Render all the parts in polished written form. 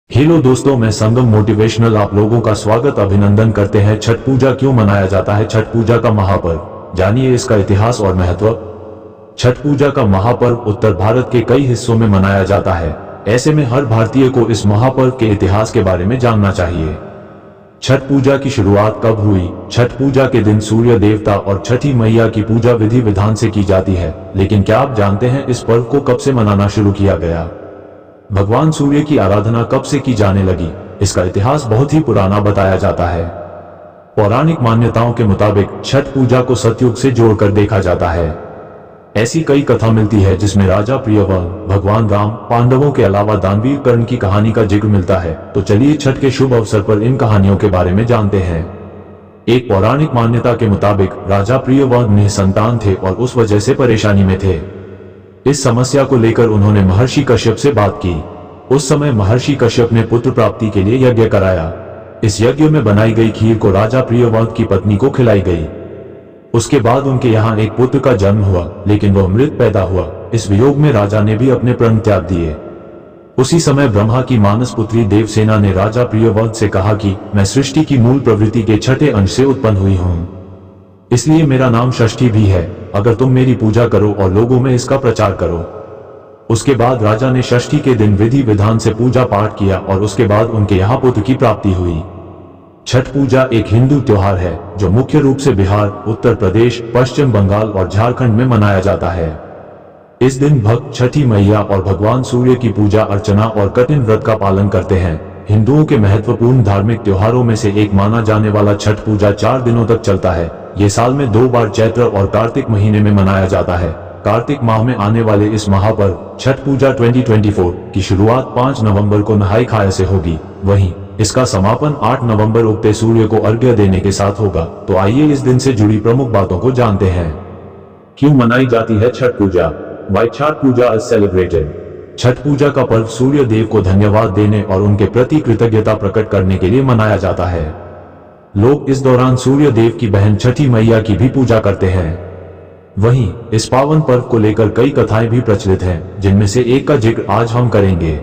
Hello दोस्तों, मैं संगम motivational आप लोगों का स्वागत अभिनंदन करते हैं। छठ पूजा क्यों मनाया जाता है? छठ पूजा का महापर्व जानिए इसका इतिहास और महत्व। छठ पूजा का महापर्व उत्तर भारत के कई हिस्सों में मनाया जाता है। ऐसे में हर भारतीय को इस महापर्व के इतिहास के बारे में जानना चाहिए। छठ पूजा की शुरुआत कब हुई? छठ पूजा के दिन सूर्य देवता और छठी मैया की पूजा विधि विधान से की जाती है। लेकिन क्या आप जानते हैं इस पर्व को कब से मनाना शुरू किया गया? भगवान सूर्य की आराधना कब से की जाने लगी? इसका इतिहास बहुत ही पुराना बताया जाता है। पौराणिक मान्यताओं के मुताबिक छठ पूजा को सतयुग से जोड़कर देखा जाता है। ऐसी कई कथा मिलती है जिसमें राजा प्रियव्रत, भगवान राम, पांडवों के अलावा दानवीर कर्ण की कहानी का जिक्र मिलता है। तो चलिए छठ के शुभ अवसर पर इन कहानियों के बारे में जानते हैं। एक पौराणिक मान्यता के मुताबिक राजा प्रियव्रत निसंतान थे और उस वजह से परेशानी में थे। इस समस्या को लेकर उन्होंने महर्षि कश्यप से बात की। उस समय महर्षि कश्यप ने पुत्र प्राप्ति के लिए यज्ञ कराया। इस यज्ञ में बनाई गई खीर को राजा प्रियव्रत की पत्नी को खिलाई गई। उसके बाद उनके यहाँ एक पुत्र का जन्म हुआ, लेकिन वह मृत पैदा हुआ। इस वियोग में राजा ने भी अपने प्राण त्याग दिए। उसी समय ब्रह्मा की मानस पुत्री देवसेना ने राजा प्रियव्रत से कहा कि मैं सृष्टि की मूल प्रवृत्ति के छठे अंश से उत्पन्न हुई हूँ, इसलिए मेरा नाम षष्ठी भी है। अगर तुम मेरी पूजा करो और लोगों में इसका प्रचार करो। उसके बाद राजा ने षष्ठी के दिन विधि विधान से पूजा पाठ किया और उसके बाद उनके यहाँ पुत्र की प्राप्ति हुई। छठ पूजा एक हिंदू त्योहार है जो मुख्य रूप से बिहार, उत्तर प्रदेश, पश्चिम बंगाल और झारखंड में मनाया जाता है। इस दिन भक्त छठी मैया और भगवान सूर्य की पूजा अर्चना और कठिन व्रत का पालन करते हैं। हिंदुओं के महत्वपूर्ण धार्मिक त्योहारों में से एक माना जाने वाला छठ पूजा 4 दिनों तक चलता है। ये साल में 2 बार चैत्र और कार्तिक महीने में मनाया जाता है। कार्तिक माह में आने वाले इस महापर्व छठ पूजा 2024 की शुरुआत 5 नवंबर को नहाय खाए से होगी। वहीं इसका समापन 8 नवंबर उगते सूर्य को अर्घ्य देने के साथ होगा। तो आइए इस दिन से जुड़ी प्रमुख बातों को जानते हैं। क्यों मनाई जाती है छठ पूजा? Why Chhath Puja is celebrated? Chhath पूजा का पर्व सूर्य देव को धन्यवाद देने और उनके प्रति कृतज्ञता प्रकट करने के लिए मनाया जाता है। लोग इस दौरान सूर्य देव की बहन छठी मैया की भी पूजा करते हैं। वहीं इस पावन पर्व को लेकर कई कथाएं भी प्रचलित हैं, जिनमें से एक का जिक्र आज हम करेंगे।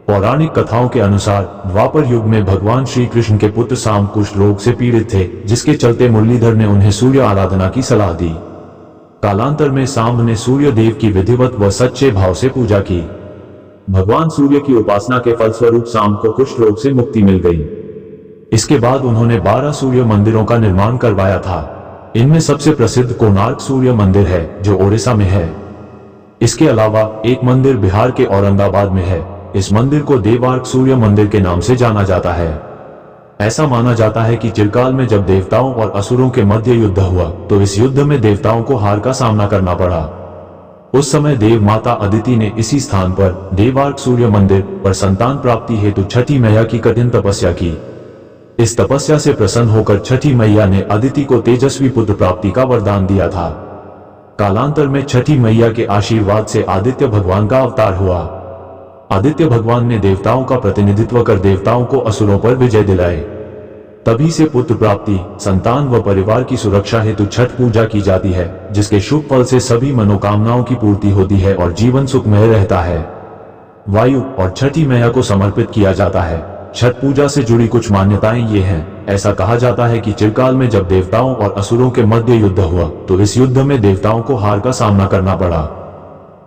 पौराणिक कथाओं के अनुसार द्वापर युग में भगवान श्री कृष्ण के पुत्र साम्ब कुष्ठ रोग से पीड़ित थे, जिसके चलते मुरलीधर ने उन्हें सूर्य आराधना की सलाह दी। कालांतर में साम्ब ने सूर्य देव की विधिवत व सच्चे भाव से पूजा की। भगवान सूर्य की उपासना के फलस्वरूप साम्ब को कुष्ठ रोग से मुक्ति मिल गई। इसके बाद उन्होंने 12 सूर्य मंदिरों का निर्माण करवाया था। इनमें सबसे प्रसिद्ध कोणार्क सूर्य मंदिर है, जो ओडिशा में है। इसके अलावा एक मंदिर बिहार के औरंगाबाद में है। इस मंदिर को देवार्क सूर्य मंदिर के नाम से जाना जाता है। ऐसा माना जाता है कि चिरकाल में जब देवताओं और असुरों के मध्य युद्ध हुआ, तो इस युद्ध में देवताओं को हार का सामना करना पड़ा। उस समय देव माता अदिति ने इसी स्थान पर देवार्क सूर्य मंदिर पर संतान प्राप्ति हेतु छठी मैया की कठिन तपस्या की। इस तपस्या से प्रसन्न होकर छठी मैया ने अदिति को तेजस्वी पुत्र प्राप्ति का वरदान दिया था। कालांतर में छठी मैया के आशीर्वाद से आदित्य भगवान का अवतार हुआ। आदित्य भगवान ने देवताओं का प्रतिनिधित्व कर देवताओं को असुरों पर विजय दिलाए। तभी से पुत्र प्राप्ति, संतान व परिवार की सुरक्षा हेतु छठ पूजा की जाती है, जिसके शुभ फल से सभी मनोकामनाओं की पूर्ति होती है और जीवन सुखमय रहता है। वायु और छठी मैया को समर्पित किया जाता है। छठ पूजा से जुड़ी कुछ मान्यताएं ये हैं। ऐसा कहा जाता है कि चिरकाल में जब देवताओं और असुरों के मध्य युद्ध हुआ, तो इस युद्ध में देवताओं को हार का सामना करना पड़ा।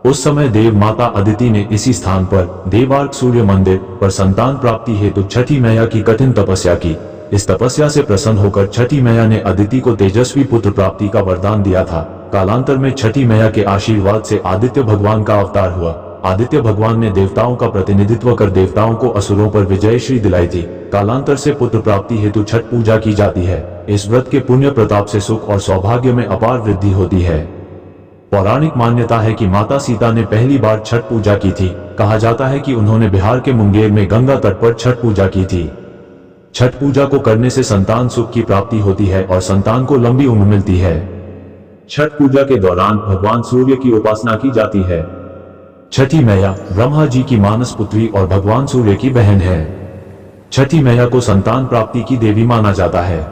उस समय देव माता अदिति ने इसी स्थान पर देवार्क सूर्य मंदिर पर संतान प्राप्ति हेतु छठी मैया की कठिन तपस्या की। इस तपस्या से प्रसन्न होकर छठी मैया ने अदिति को तेजस्वी पुत्र प्राप्ति का वरदान दिया था। कालांतर में छठी मैया के आशीर्वाद से आदित्य भगवान का अवतार हुआ। आदित्य भगवान ने देवताओं का प्रतिनिधित्व कर देवताओं को असुरों पर विजय श्री दिलाई थी। कालांतर से पुत्र प्राप्ति हेतु छठ पूजा की जाती है। इस व्रत के पुण्य प्रताप से सुख और सौभाग्य में अपार वृद्धि होती है। पौराणिक मान्यता है कि माता सीता ने पहली बार छठ पूजा की थी। कहा जाता है कि उन्होंने बिहार के मुंगेर में गंगा तट पर छठ पूजा की थी। छठ पूजा को करने से संतान सुख की प्राप्ति होती है और संतान को लंबी उम्र मिलती है। छठ पूजा के दौरान भगवान सूर्य की उपासना की जाती है। छठी मैया ब्रह्मा जी की मानस पुत्री और भगवान सूर्य की बहन है। छठी मैया को संतान प्राप्ति की देवी माना जाता है।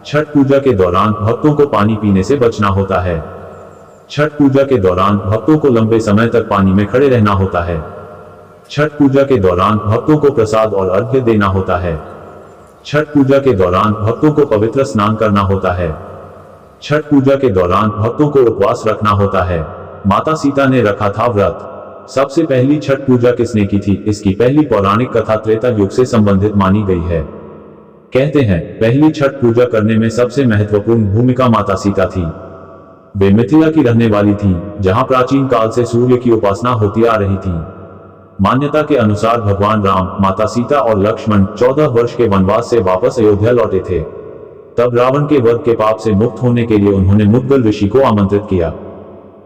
छठ पूजा के दौरान भक्तों को पानी पीने से बचना होता है। छठ पूजा के दौरान भक्तों को लंबे समय तक पानी में खड़े रहना होता है। छठ पूजा के दौरान भक्तों को प्रसाद और अर्घ्य देना होता है। छठ पूजा के दौरान भक्तों को पवित्र स्नान करना होता है। छठ पूजा के दौरान भक्तों को उपवास रखना होता है। माता सीता ने रखा था व्रत। सबसे पहली छठ पूजा किसने की थी, इसकी पहली पौराणिक कथा त्रेता युग से संबंधित मानी गई है। कहते हैं पहली छठ पूजा करने में सबसे महत्वपूर्ण भूमिका माता सीता थी। वे मिथिला की रहने वाली थी, जहां प्राचीन काल से सूर्य की उपासना होती आ रही थी। मान्यता के अनुसार भगवान राम, माता सीता और लक्ष्मण 14 वर्ष के वनवास से वापस अयोध्या लौटे थे। तब रावण के वध के पाप से मुक्त होने के लिए उन्होंने मुद्गल ऋषि को आमंत्रित किया।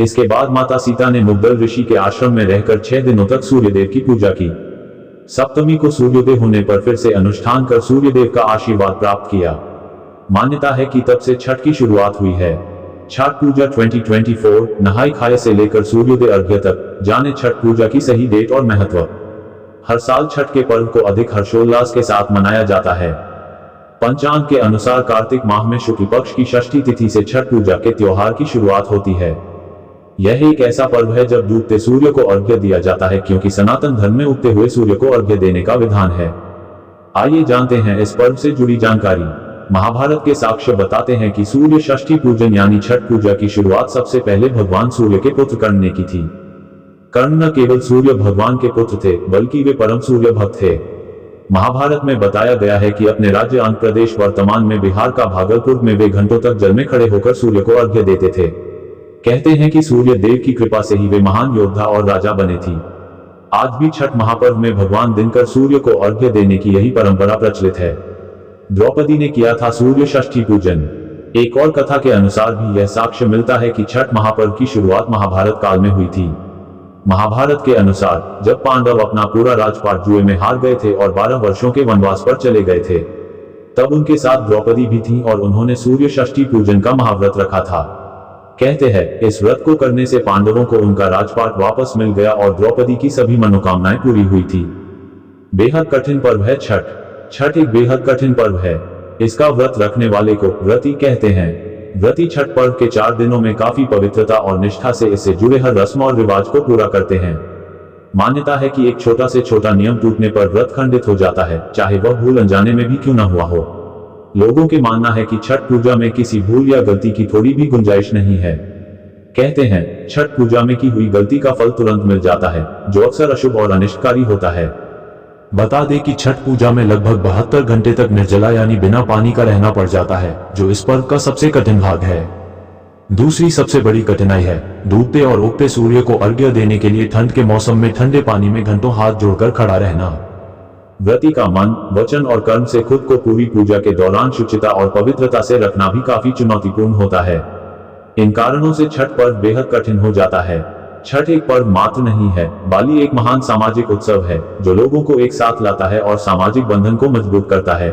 इसके बाद माता सीता ने मुद्गल ऋषि के आश्रम में रहकर 6 दिनों तक सूर्यदेव की पूजा की। सप्तमी को सूर्योदय होने पर फिर से अनुष्ठान कर सूर्यदेव का आशीर्वाद प्राप्त किया। मान्यता है कि तब से छठ की शुरुआत हुई है। छठ पूजा 2024 नहाय खाए से लेकर सूर्योदय अर्घ्य तक, जाने छठ पूजा की सही डेट और महत्व। हर साल छठ के पर्व को अधिक हर्षोल्लास के साथ मनाया जाता है। पंचांग के अनुसार कार्तिक माह में शुक्ल पक्ष की षष्ठी तिथि से छठ पूजा के त्योहार की शुरुआत होती है। यह एक ऐसा पर्व है जब डूबते सूर्य को अर्घ्य दिया जाता है, क्योंकि सनातन धर्म में उगते हुए सूर्य को अर्घ्य देने का विधान है। आइए जानते हैं इस पर्व से जुड़ी जानकारी। महाभारत के साक्ष्य बताते हैं कि सूर्य षष्ठी पूजन यानी छठ पूजा की शुरुआत सबसे पहले भगवान सूर्य के पुत्र कर्ण ने की थी। कर्ण न केवल सूर्य भगवान के पुत्र थे, बल्कि वे परम सूर्य भक्त थे। महाभारत में बताया गया है कि अपने राज्य आंध्र प्रदेश, वर्तमान में बिहार का भागलपुर में वे घंटों तक जल में खड़े होकर सूर्य को अर्घ्य देते थे। कहते हैं कि सूर्य देव की कृपा से ही वे महान योद्धा और राजा बने थी। आज भी छठ महापर्व में भगवान दिनकर सूर्य को अर्घ्य देने की यही परंपरा प्रचलित है। द्रौपदी ने किया था सूर्य षष्ठी पूजन। एक और कथा के अनुसार भी यह साक्ष्य मिलता है कि छठ महापर्व की शुरुआत महाभारत काल में हुई थी। महाभारत के अनुसार जब पांडव अपना पूरा राजपाट जुए में हार गए थे और 12 वर्षों के वनवास पर चले गए थे, तब उनके साथ द्रौपदी भी थी और उन्होंने सूर्य षष्ठी पूजन का महाव्रत रखा था। कहते हैं इस व्रत को करने से पांडवों को उनका राजपाट वापस मिल गया और द्रौपदी की सभी मनोकामनाएं पूरी हुई थी। बेहद कठिन पर्व है छठ। छठ एक बेहद कठिन पर्व है। इसका व्रत रखने वाले को व्रती कहते हैं। व्रती छठ पर्व के 4 दिनों में काफी पवित्रता और निष्ठा से इससे जुड़े हर रस्म और रिवाज को पूरा करते हैं। मान्यता है कि एक छोटा से छोटा नियम टूटने पर व्रत खंडित हो जाता है, चाहे वह भूल अनजाने में भी क्यों न हुआ हो। लोगों के मानना है कि छठ पूजा में किसी भूल या गलती की थोड़ी भी गुंजाइश नहीं है। कहते हैं छठ पूजा में की हुई गलती का फल तुरंत मिल जाता है, जो अक्सर अशुभ और अनिष्टकारी होता है। बता दें कि छठ पूजा में लगभग 72 घंटे तक निर्जला यानी बिना पानी का रहना पड़ जाता है, जो इस पर्व का सबसे कठिन भाग है। दूसरी सबसे बड़ी कठिनाई है डूबते और उगते सूर्य को अर्घ्य देने के लिए ठंड के मौसम में ठंडे पानी में घंटों हाथ जोड़कर खड़ा रहना। व्रती का मन, वचन और कर्म से खुद को पूरी पूजा के दौरान शुचिता और पवित्रता से रखना भी काफी चुनौतीपूर्ण होता है। इन कारणों से छठ पर्व बेहद कठिन हो जाता है। छठ एक पर्व मात्र नहीं है, बल्कि एक महान सामाजिक उत्सव है जो लोगों को एक साथ लाता है और सामाजिक बंधन को मजबूत करता है।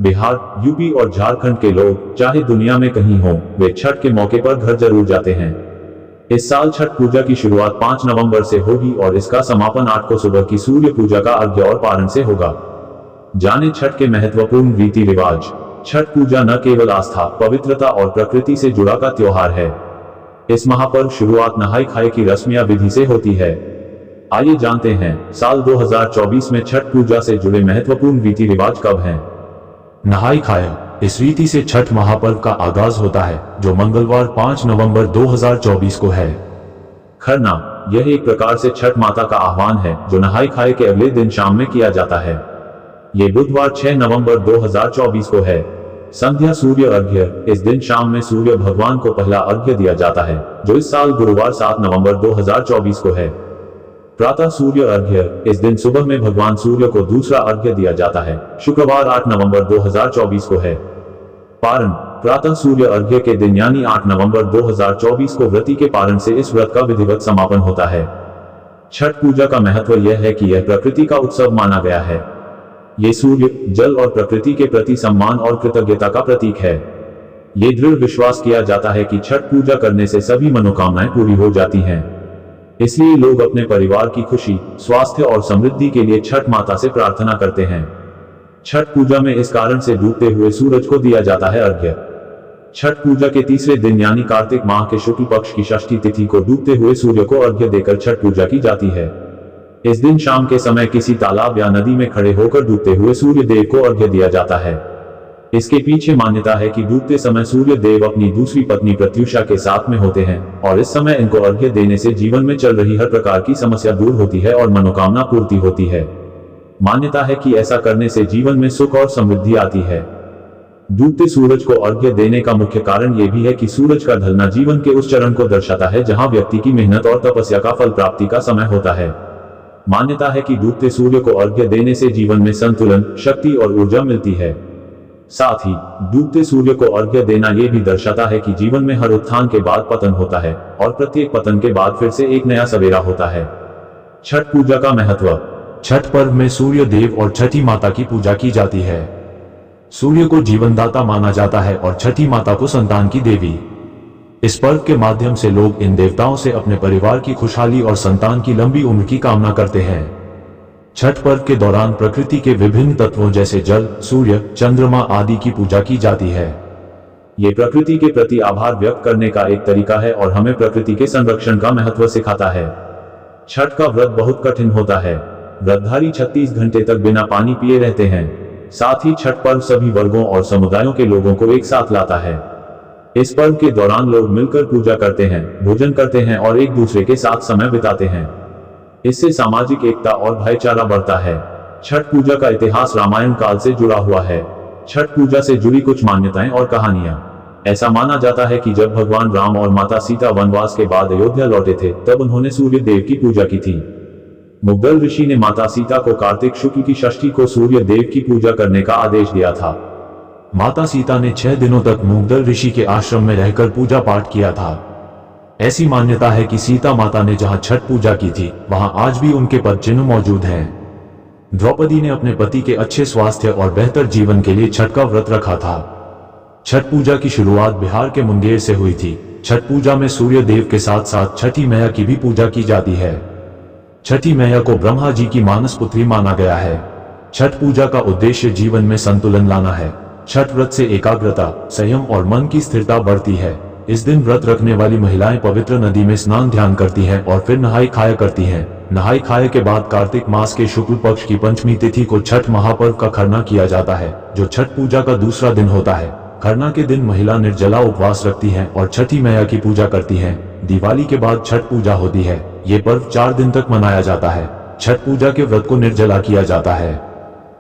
बिहार, यूपी और झारखंड के लोग चाहे दुनिया में कहीं हों, वे छठ के मौके पर घर जरूर जाते हैं। इस साल छठ पूजा की शुरुआत 5 नवंबर से होगी और इसका समापन 8 को सुबह की सूर्य पूजा का अर्घ्य और पारण से होगा। जाने छठ के महत्वपूर्ण रीति रिवाज। छठ पूजा न केवल आस्था, पवित्रता और प्रकृति से जुड़ा का त्योहार है। इस महापर्व शुरुआत नहाय खाए की रस्म या विधि से होती है। आइए जानते हैं साल 2024 में छठ पूजा से जुड़े महत्वपूर्ण रीति रिवाज कब हैं। नहाय खाए। इस रीति से छठ महापर्व का आगाज होता है, जो मंगलवार 5 नवंबर 2024 को है। खरना। यह एक प्रकार से छठ माता का आह्वान है, जो नहाय खाए के अगले दिन शाम में किया जाता है। ये बुधवार 6 नवंबर 2024 को है। संध्या सूर्य अर्घ्य। इस दिन शाम में सूर्य भगवान को पहला अर्घ्य दिया जाता है, जो इस साल गुरुवार 7 नवंबर 2024 को है। प्रातः सूर्य अर्घ्य। इस दिन सुबह में भगवान सूर्य को दूसरा अर्घ्य दिया जाता है, शुक्रवार 8 नवंबर 2024 को है। पारण। प्रातः सूर्य अर्घ्य के दिन यानी 8 नवंबर 2024 को व्रती के पारण से इस व्रत का विधिवत समापन होता है। छठ पूजा का महत्व यह है कि यह प्रकृति का उत्सव माना गया है। ये सूर्य, जल और प्रकृति के प्रति सम्मान और कृतज्ञता का प्रतीक है। ये दृढ़ विश्वास किया जाता है कि छठ पूजा करने से सभी मनोकामनाएं पूरी हो जाती हैं। इसलिए लोग अपने परिवार की खुशी, स्वास्थ्य और समृद्धि के लिए छठ माता से प्रार्थना करते हैं। छठ पूजा में इस कारण से डूबते हुए सूरज को दिया जाता है अर्घ्य। छठ पूजा के तीसरे दिन यानी कार्तिक माह के शुक्ल पक्ष की षष्ठी तिथि को डूबते हुए सूर्य को अर्घ्य देकर छठ पूजा की जाती है। इस दिन शाम के समय किसी तालाब या नदी में खड़े होकर डूबते हुए सूर्य देव को अर्घ्य दिया जाता है। इसके पीछे मान्यता है कि डूबते समय सूर्य देव अपनी दूसरी पत्नी प्रत्युषा के साथ में होते हैं और इस समय इनको अर्घ्य देने से जीवन में चल रही हर प्रकार की समस्या दूर होती है और मनोकामना पूर्ति होती है। मान्यता है कि ऐसा करने से जीवन में सुख और समृद्धि आती है। डूबते सूरज को अर्घ्य देने का मुख्य कारण यह भी है कि सूरज का ढलना जीवन के उस चरण को दर्शाता है जहां व्यक्ति की मेहनत और तपस्या का फल प्राप्ति का समय होता है। मान्यता है कि डूबते सूर्य को अर्घ्य देने से जीवन में संतुलन, शक्ति और ऊर्जा मिलती है। साथ ही डूबते सूर्य को अर्घ्य देना यह भी दर्शाता है कि जीवन में हर उत्थान के बाद पतन होता है और प्रत्येक पतन के बाद फिर से एक नया सवेरा होता है। छठ पूजा का महत्व। छठ पर्व में सूर्य देव और छठी माता की पूजा की जाती है। सूर्य को जीवनदाता माना जाता है और छठी माता को संतान की देवी। इस पर्व के माध्यम से लोग इन देवताओं से अपने परिवार की खुशहाली और संतान की लंबी उम्र की कामना करते हैं। छठ पर्व के दौरान प्रकृति के विभिन्न तत्वों जैसे जल, सूर्य, चंद्रमा आदि की पूजा की जाती है। ये प्रकृति के प्रति आभार व्यक्त करने का एक तरीका है और हमें प्रकृति के संरक्षण का महत्व सिखाता है। छठ का व्रत बहुत कठिन होता है। व्रतधारी 36 घंटे तक बिना पानी पिए रहते हैं। साथ ही छठ पर्व सभी वर्गों और समुदायों के लोगों को एक साथ लाता है। इस पर्व के दौरान लोग मिलकर पूजा करते हैं, भोजन करते हैं और एक दूसरे के साथ समय बिताते हैं। इससे सामाजिक एकता और भाईचारा बढ़ता है। छठ पूजा का इतिहास रामायण काल से जुड़ा हुआ है। छठ पूजा से जुड़ी कुछ मान्यताएं और कहानियां। ऐसा माना जाता है कि जब भगवान राम और माता सीता वनवास के बाद अयोध्या लौटे थे तब उन्होंने सूर्य देव की पूजा की थी। मुग्दल ऋषि ने माता सीता को कार्तिक शुक्ल की षष्ठी को सूर्य देव की पूजा करने का आदेश दिया था। माता सीता ने 6 दिनों तक मुग्दल ऋषि के आश्रम में रहकर पूजा पाठ किया था। ऐसी मान्यता है कि सीता माता ने जहां छठ पूजा की थी वहां आज भी उनके पद चिन्ह मौजूद हैं। द्रौपदी ने अपने पति के अच्छे स्वास्थ्य और बेहतर जीवन के लिए छठ का व्रत रखा था। छठ पूजा की शुरुआत बिहार के मुंगेर से हुई थी। छठ पूजा में सूर्य देव के साथ साथ छठी मैया की भी पूजा की जाती है। छठी मैया को ब्रह्मा जी की मानस पुत्री माना गया है। छठ पूजा का उद्देश्य जीवन में संतुलन लाना है। छठ व्रत से एकाग्रता, संयम और मन की स्थिरता बढ़ती है। इस दिन व्रत रखने वाली महिलाएं पवित्र नदी में स्नान ध्यान करती हैं और फिर नहाई खाया करती हैं। नहाई खाए के बाद कार्तिक मास के शुक्ल पक्ष की पंचमी तिथि को छठ महापर्व का खरना किया जाता है, जो छठ पूजा का दूसरा दिन होता है। खरना के दिन महिला निर्जला उपवास रखती हैं और छठी मैया की पूजा करती हैं। दिवाली के बाद छठ पूजा होती है। ये पर्व 4 दिन तक मनाया जाता है। छठ पूजा के व्रत को निर्जला किया जाता है।